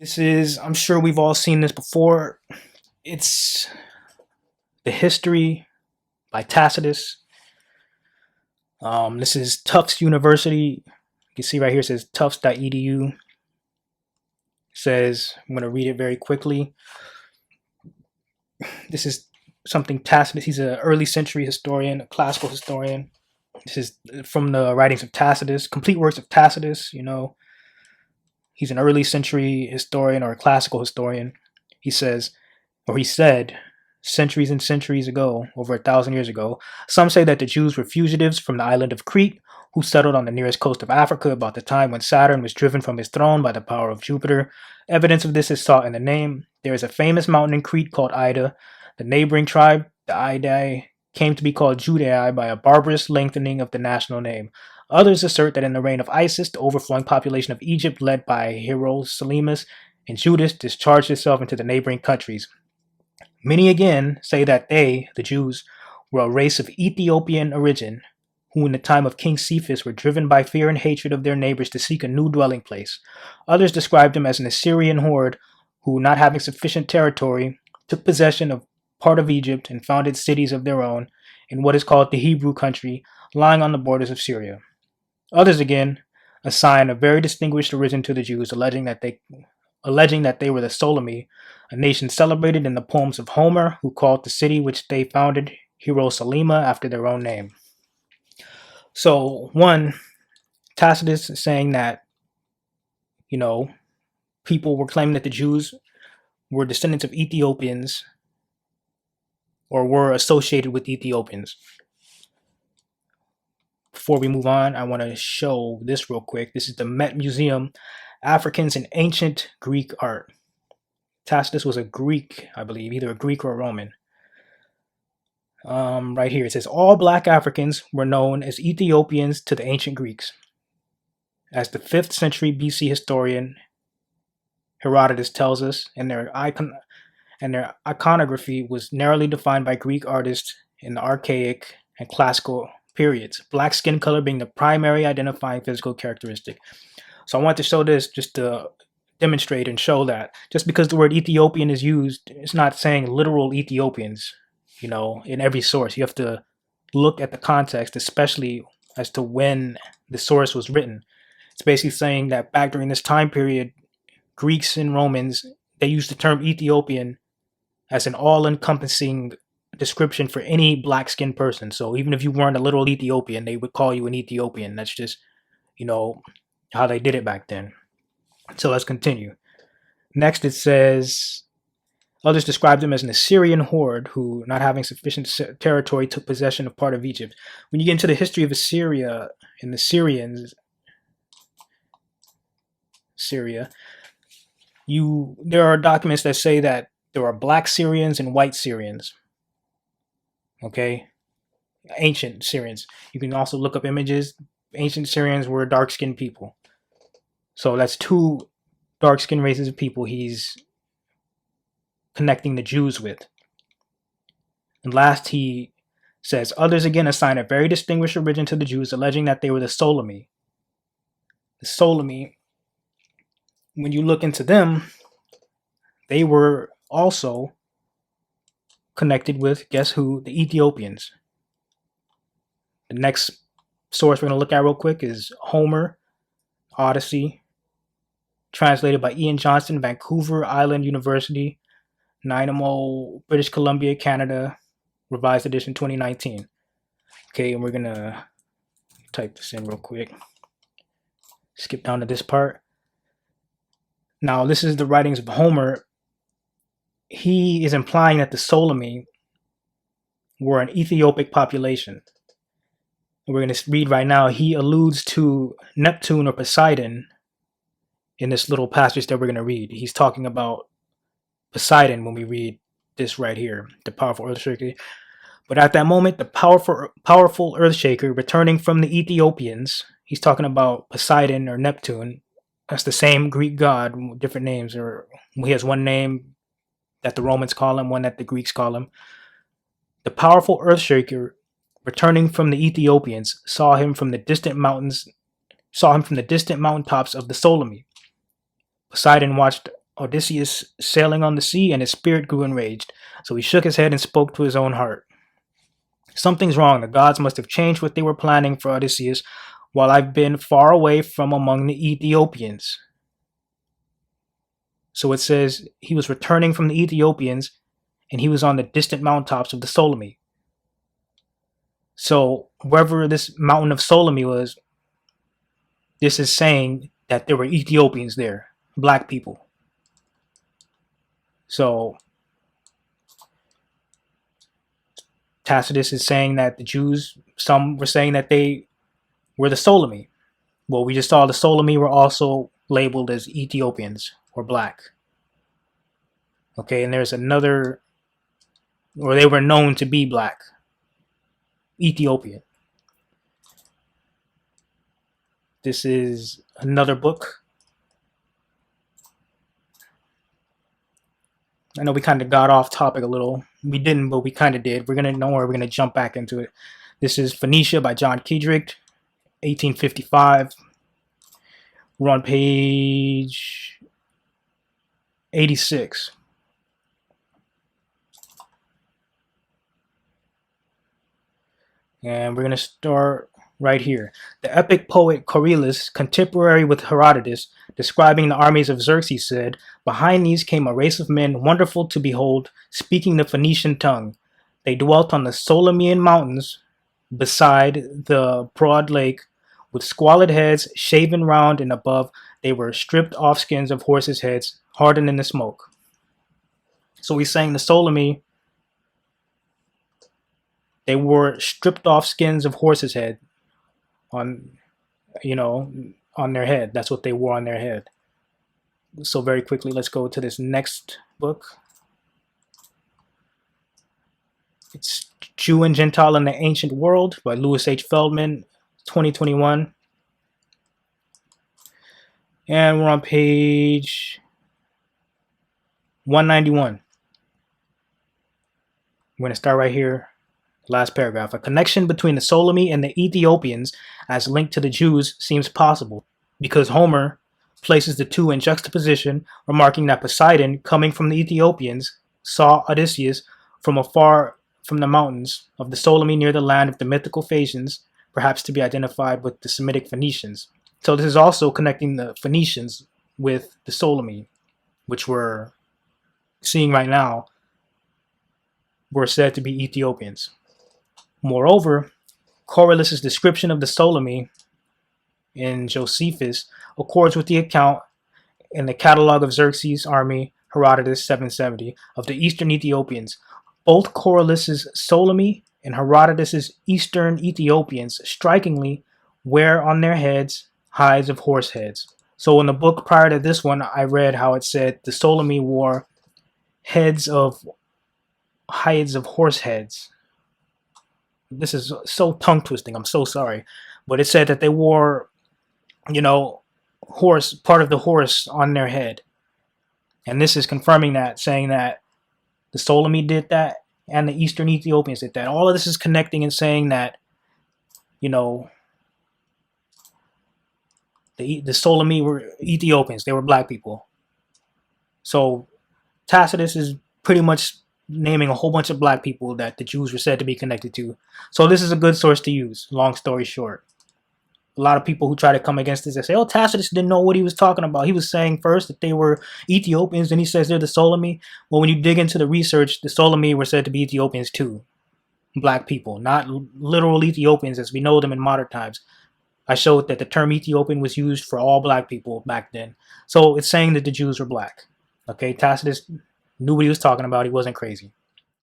This is, I'm sure we've all seen this before. It's The History by Tacitus. This is Tufts University. You can see right here it says tufts.edu. It says, I'm going to read it very quickly. This is something Tacitus, he's an early century historian, a classical historian. This is from the writings of Tacitus, complete works of Tacitus, He's an early century historian or a classical historian. He says, or he said, centuries and centuries ago, over 1,000 years ago, some say that the Jews were fugitives from the island of Crete, who settled on the nearest coast of Africa about the time when Saturn was driven from his throne by the power of Jupiter. Evidence of this is sought in the name. There is a famous mountain in Crete called Ida. The neighboring tribe, the Idae, came to be called Judei by a barbarous lengthening of the national name. Others assert that in the reign of Isis, the overflowing population of Egypt, led by Hieroselymus and Judas, discharged itself into the neighboring countries. Many again say that they, the Jews, were a race of Ethiopian origin, who in the time of King Cephas were driven by fear and hatred of their neighbors to seek a new dwelling place. Others described them as an Assyrian horde who, not having sufficient territory, took possession of part of Egypt and founded cities of their own in what is called the Hebrew country, lying on the borders of Syria. Others again assign a very distinguished origin to the Jews, alleging that they were the Ptolemy, a nation celebrated in the poems of Homer, who called the city which they founded Hierosolyma after their own name. So, one, Tacitus is saying that, people were claiming that the Jews were descendants of Ethiopians or were associated with Ethiopians. Before we move on, I want to show this real quick. This is the Met Museum, Africans in Ancient Greek Art. Tacitus was a Greek, I believe, either a Greek or a Roman. Right here, it says, all black Africans were known as Ethiopians to the ancient Greeks. As the 5th century BC historian Herodotus tells us, and their iconography was narrowly defined by Greek artists in the archaic and classical periods, black skin color being the primary identifying physical characteristic. So I want to show this just to demonstrate and show that just because the word Ethiopian is used, it's not saying literal Ethiopians, in every source. You have to look at the context, especially as to when the source was written. It's basically saying that back during this time period, Greeks and Romans, they used the term Ethiopian as an all-encompassing description for any black-skinned person. So even if you weren't a literal Ethiopian, they would call you an Ethiopian. That's just, how they did it back then. So let's continue. Next it says, others described them as an Assyrian horde who, not having sufficient territory, took possession of part of Egypt. When you get into the history of Assyria and the Syria, there are documents that say that there are black Syrians and white Syrians. Okay? Ancient Syrians. You can also look up images. Ancient Syrians were dark-skinned people. So that's two dark-skinned races of people he's connecting the Jews with. And last he says, others again assign a very distinguished origin to the Jews, alleging that they were the Ptolemy. The Ptolemy, when you look into them, they were also connected with, guess who? The Ethiopians. The next source we're going to look at real quick is Homer, Odyssey, translated by Ian Johnston, Vancouver Island University, Nanaimo, British Columbia, Canada, revised edition 2019. Okay, and we're going to type this in real quick. Skip down to this part. Now, this is the writings of Homer. He is implying that the Ptolemy were an Ethiopic population. We're going to read right now. He alludes to Neptune or Poseidon in this little passage that we're going to read. He's talking about Poseidon when we read this right here, the powerful earthshaker. But at that moment, the powerful earthshaker returning from the Ethiopians, he's talking about Poseidon or Neptune. That's the same Greek god, different names. Or he has one name that the Romans call him, one that the Greeks call him. The powerful earthshaker returning from the Ethiopians saw him from the distant mountaintops of the Ptolemy. Poseidon watched Odysseus sailing on the sea, and his spirit grew enraged. So he shook his head and spoke to his own heart. Something's wrong. The gods must have changed what they were planning for Odysseus while I've been far away from among the Ethiopians. So it says he was returning from the Ethiopians and he was on the distant mountaintops of the Ptolemy. So wherever this mountain of Ptolemy was, this is saying that there were Ethiopians there, black people. So Tacitus is saying that the Jews, some were saying that they were the Ptolemy. Well, we just saw the Ptolemy were also labeled as Ethiopians or black. Okay, and there's another, or they were known to be black, Ethiopian. This is another book. I know we kind of got off topic a little. We didn't, but we kind of did. We're going to jump back into it. This is Phoenicia by John Kendrick, 1855. We're on page 86. And we're going to start right here. The epic poet Corylus, contemporary with Herodotus, describing the armies of Xerxes, said, "Behind these came a race of men wonderful to behold, speaking the Phoenician tongue. They dwelt on the Solomeian mountains, beside the broad lake, with squalid heads, shaven round and above. They were stripped off skins of horses' heads, hardened in the smoke." So he's saying the Ptolemy, they wore stripped off skins of horses' head on their head. That's what they wore on their head. So very quickly, let's go to this next book. It's Jew and Gentile in the Ancient World by Louis H. Feldman, 2021. And we're on page 191. We're going to start right here. Last paragraph. A connection between the Ptolemy and the Ethiopians as linked to the Jews seems possible because Homer places the two in juxtaposition, remarking that Poseidon, coming from the Ethiopians, saw Odysseus from afar from the mountains of the Ptolemy near the land of the mythical Phaeacians, perhaps to be identified with the Semitic Phoenicians. So this is also connecting the Phoenicians with the Ptolemy, which we're seeing right now, were said to be Ethiopians. Moreover, Corylus' description of the Ptolemy in Josephus accords with the account in the Catalogue of Xerxes' army, Herodotus 770, of the eastern Ethiopians. Both Corylus' Ptolemy and Herodotus' eastern Ethiopians strikingly wear on their heads hides of horse heads. So in the book prior to this one, I read how it said the Ptolemy wore hides of horse heads. This is so tongue twisting. I'm so sorry. But it said that they wore, part of the horse on their head. And this is confirming that, saying that the Ptolemy did that and the Eastern Ethiopians did that. All of this is connecting and saying that, the Ptolemy were Ethiopians. They were black people. So Tacitus is pretty much naming a whole bunch of black people that the Jews were said to be connected to. So this is a good source to use, long story short. A lot of people who try to come against this, they say, oh, Tacitus didn't know what he was talking about. He was saying first that they were Ethiopians, then he says they're the Ptolemy. Well, when you dig into the research, the Ptolemy were said to be Ethiopians too. Black people, not literal Ethiopians as we know them in modern times. I showed that the term Ethiopian was used for all black people back then. So it's saying that the Jews were black. Okay, Tacitus knew what he was talking about. He wasn't crazy.